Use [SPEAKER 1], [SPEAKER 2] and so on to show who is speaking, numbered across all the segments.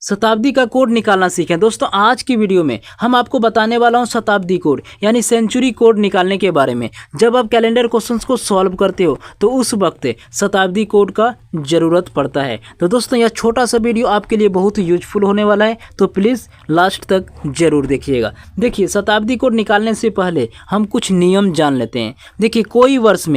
[SPEAKER 1] शताब्दी का कोड निकालना सीखें। दोस्तों आज की वीडियो में हम आपको बताने वाला हूं शताब्दी कोड यानी सेंचुरी कोड निकालने के बारे में। जब आप कैलेंडर क्वेश्चंस को सॉल्व करते हो तो उस वक्त शताब्दी कोड का ज़रूरत पड़ता है। तो दोस्तों यह छोटा सा वीडियो आपके लिए बहुत यूजफुल होने वाला है, तो प्लीज़ लास्ट तक जरूर देखिएगा। देखिए शताब्दी कोड निकालने से पहले हम कुछ नियम जान लेते हैं। देखिए कोई वर्ष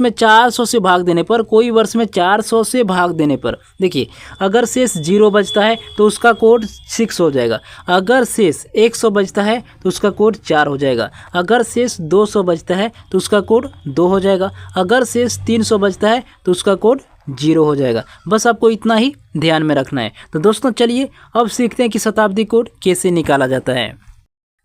[SPEAKER 1] में 400 से भाग देने पर, कोई वर्ष में 400 से भाग देने पर देखिए अगर शेष 0 बचता है तो उसका कोड 6 हो जाएगा। अगर शेष 100 बचता है तो उसका कोड 4 हो जाएगा। अगर शेष 200 बचता है तो उसका कोड 2 हो जाएगा। अगर शेष 300 बचता है तो उसका कोड 0 हो जाएगा। बस आपको इतना ही ध्यान में रखना है। तो दोस्तों चलिए अब सीखते हैं कि शताब्दी कोड कैसे निकाला जाता है।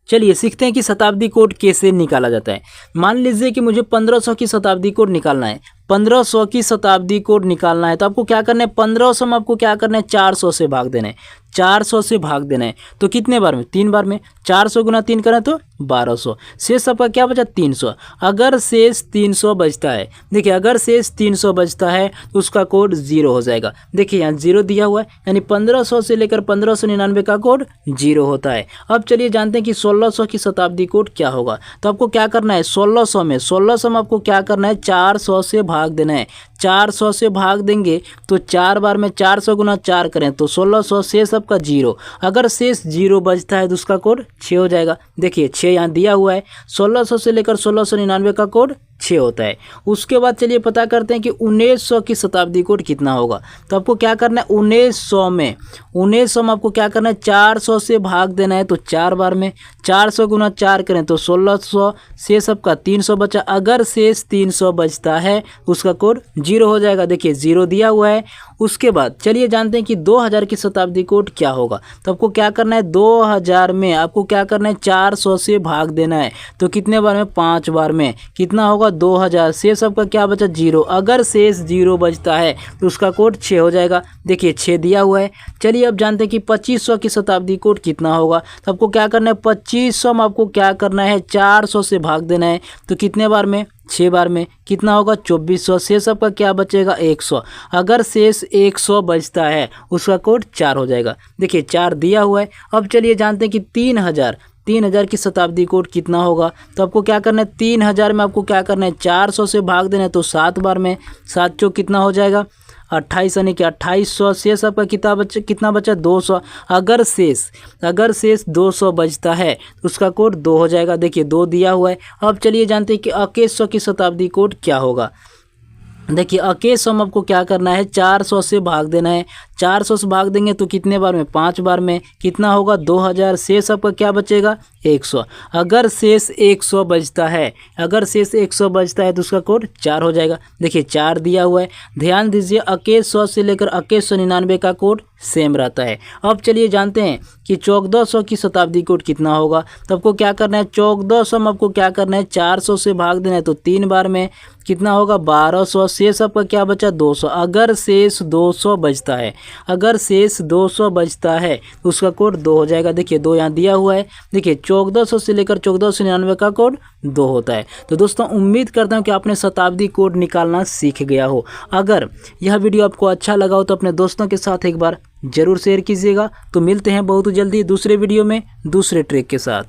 [SPEAKER 1] चलिए सीखते हैं कि शताब्दी कोड कैसे निकाला जाता है। मान लीजिए कि मुझे 1500 की शताब्दी कोड निकालना है। 1500 की शताब्दी कोड निकालना है तो आपको क्या करना है, 1500 में आपको क्या करना है, 400 से भाग देना है। 400 से भाग देना है तो कितने बार में, 3 बार में। 400 गुना 3 करें तो 1200। शेष आपका क्या बचा, 300। अगर शेष 300 बचता है, देखिए अगर शेष 300 बचता है तो उसका कोड 0 हो जाएगा। देखिए यहाँ 0 दिया हुआ है, यानी 1500 से लेकर 1599 का कोड 0 होता है। अब चलिए जानते हैं कि 1600 की शताब्दी कोड क्या होगा। तो आपको क्या करना है, 1600 में आपको क्या करना है, 400 से भाग देना है। 400 से भाग देंगे तो 4 बार में। 400 गुना 4 करें तो 1600, शेष आपका 0। अगर शेष 0 बचता है तो उसका कोड 6 हो जाएगा। देखिए 6 यहाँ दिया हुआ है। 1600 से लेकर 1699 का कोड 6 होता है। उसके बाद चलिए पता करते हैं कि 1900 की शताब्दी कोड कितना होगा। तो आपको क्या करना है, 1900 में आपको क्या करना है, 400 से भाग देना है तो 4 बार में। 400 गुना 4 करें तो 1600, शेष आपका 300 बचा। अगर शेष 300 बचता है उसका कोड 0 हो जाएगा। देखिए 0 दिया हुआ है। उसके बाद चलिए जानते हैं कि 2000 की शताब्दी कोड क्या होगा। तो आपको क्या करना है, 2000 में आपको क्या करना है, 400 से भाग देना है तो कितने बार में, 5 बार में। कितना होगा, 2000। शेष आपका क्या बचा, 0। अगर शेष 0 बचता है तो उसका कोड 6 हो जाएगा। देखिए 6 दिया हुआ है। चलिए अब जानते हैं कि 2500 की शताब्दी कोड कितना होगा। तो आपको क्या करना है, 2500 में आपको क्या करना है, 400 से भाग देना है तो कितने बार में, 6 बार में। कितना होगा, 2400। शेष आपका क्या बचेगा, 100। अगर शेष 100 बचता है उसका कोड 4 हो जाएगा। देखिए 4 दिया हुआ है। अब चलिए जानते हैं कि 3000 की शताब्दी कोड कितना होगा। तो आपको क्या करना है, 3000 में आपको क्या करना है, 400 से भाग देना है तो 7 बार में। 7 चौक कितना हो जाएगा, 28, यानी कि 2800। शेष आपका कितना बचा, 200। अगर शेष 200 बचता है तो उसका कोड 2 हो जाएगा। देखिए 2 दिया हुआ है। अब चलिए जानते हैं कि 2100 की शताब्दी कोड क्या होगा। देखिए 2100 में आपको क्या करना है, 400 से भाग देना है। 400 से भाग देंगे तो कितने बार में, 5 बार में। कितना होगा, 2000। शेष आपका क्या बचेगा, 100। अगर शेष 100 बचता है तो उसका कोड 4 हो जाएगा। देखिए 4 दिया हुआ है। ध्यान दीजिए 2100 से लेकर 2199 का कोड सेम रहता है। अब चलिए जानते हैं कि 1400 की शताब्दी कोड कितना होगा। तो आपको क्या करना है, 1400 में आपको क्या करना है, 400 से भाग देना है तो 3 बार में। कितना होगा, 1200। शेष आपका क्या बचा, 200। अगर शेष 200 बचता है तो उसका कोड 2 हो जाएगा। देखिए 2 यहाँ दिया हुआ है। देखिए 1400 से लेकर 1499 का कोड 2 होता है। तो दोस्तों उम्मीद करता हूँ कि आपने शताब्दी कोड निकालना सीख गया हो। अगर यह वीडियो आपको अच्छा लगा हो तो अपने दोस्तों के साथ एक बार जरूर शेयर कीजिएगा। तो मिलते हैं बहुत जल्दी दूसरे वीडियो में दूसरे ट्रिक के साथ।